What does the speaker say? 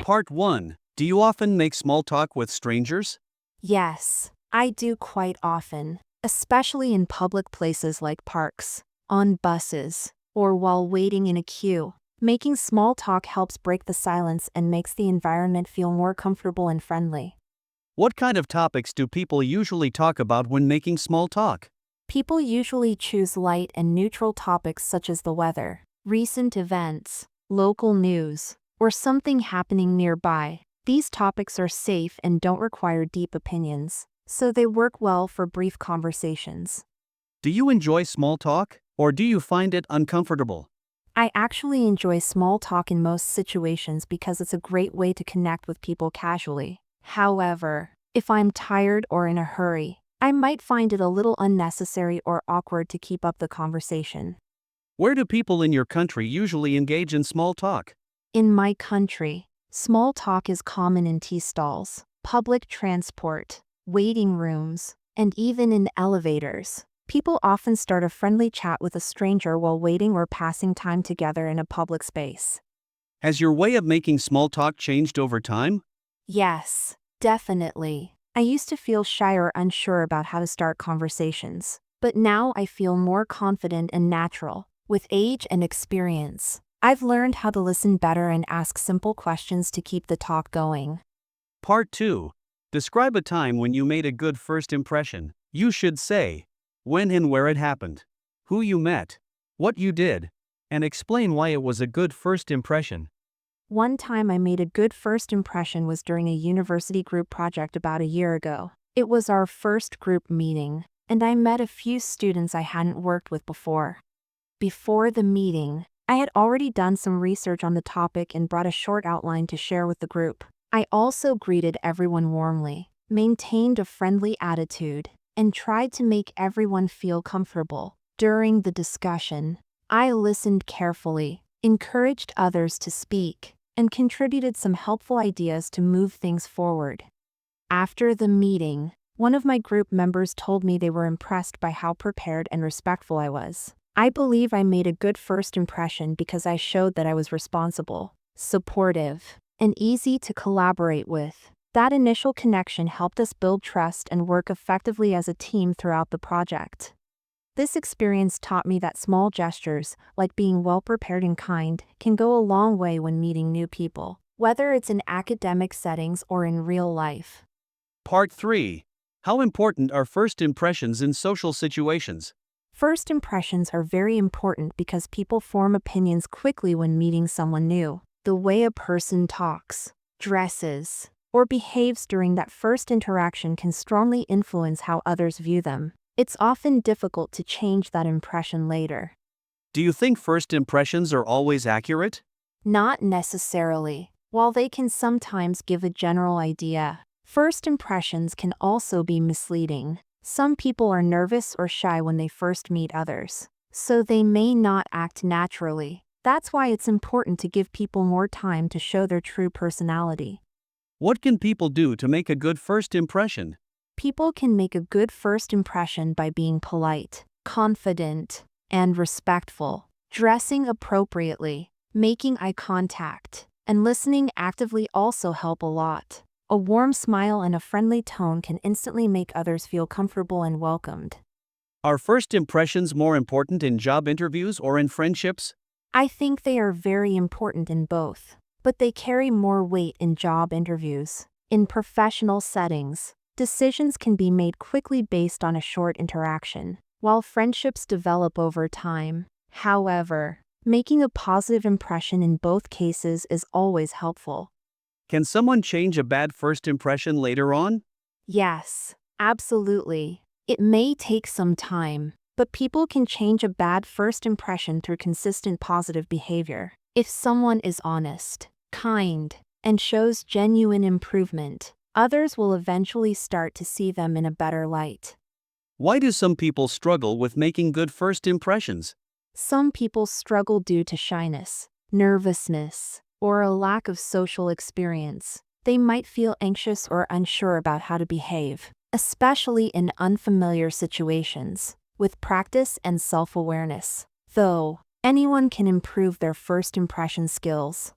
Part 1. Do you often make small talk with strangers? Yes, I do quite often, especially in public places like parks, on buses, or while waiting in a queue. Making small talk helps break the silence and makes the environment feel more comfortable and friendly. What kind of topics do people usually talk about when making small talk? People usually choose light and neutral topics such as the weather, recent events, local news, or something happening nearby. These topics are safe and don't require deep opinions, so they work well for brief conversations. Do you enjoy small talk, or do you find it uncomfortable? I actually enjoy small talk in most situations because it's a great way to connect with people casually. However, if I'm tired or in a hurry, I might find it a little unnecessary or awkward to keep up the conversation. Where do people in your country usually engage in small talk? In my country, small talk is common in tea stalls, public transport, waiting rooms, and even in elevators. People often start a friendly chat with a stranger while waiting or passing time together in a public space. Has your way of making small talk changed over time? Yes, definitely. I used to feel shy or unsure about how to start conversations, but now I feel more confident and natural. With age and experience, I've learned how to listen better and ask simple questions to keep the talk going. Part 2. Describe a time when you made a good first impression. You should say when and where it happened, who you met, what you did, and explain why it was a good first impression. One time I made a good first impression was during a university group project about a year ago. It was our first group meeting, and I met a few students I hadn't worked with before. Before the meeting, I had already done some research on the topic and brought a short outline to share with the group. I also greeted everyone warmly, maintained a friendly attitude, and tried to make everyone feel comfortable. During the discussion, I listened carefully, encouraged others to speak, and contributed some helpful ideas to move things forward. After the meeting, one of my group members told me they were impressed by how prepared and respectful I was. I believe I made a good first impression because I showed that I was responsible, supportive, and easy to collaborate with. That initial connection helped us build trust and work effectively as a team throughout the project. This experience taught me that small gestures, like being well prepared and kind, can go a long way when meeting new people, whether it's in academic settings or in real life. Part 3. How important are first impressions in social situations? First impressions are very important because people form opinions quickly when meeting someone new. The way a person talks, dresses, or behaves during that first interaction can strongly influence how others view them. It's often difficult to change that impression later. Do you think first impressions are always accurate? Not necessarily. While they can sometimes give a general idea, first impressions can also be misleading. Some people are nervous or shy when they first meet others, so they may not act naturally. That's why it's important to give people more time to show their true personality. What can people do to make a good first impression? People can make a good first impression by being polite, confident, and respectful, dressing appropriately, making eye contact, and listening actively also help a lot. A warm smile and a friendly tone can instantly make others feel comfortable and welcomed. Are first impressions more important in job interviews or in friendships? I think they are very important in both, but they carry more weight in job interviews. In professional settings, decisions can be made quickly based on a short interaction, while friendships develop over time. However, making a positive impression in both cases is always helpful. Can someone change a bad first impression later on? Yes, absolutely. It may take some time, but people can change a bad first impression through consistent positive behavior. If someone is honest, kind, and shows genuine improvement, others will eventually start to see them in a better light. Why do some people struggle with making good first impressions? Some people struggle due to shyness, nervousness, or a lack of social experience. They might feel anxious or unsure about how to behave, especially in unfamiliar situations. With practice and self-awareness, though, anyone can improve their first impression skills.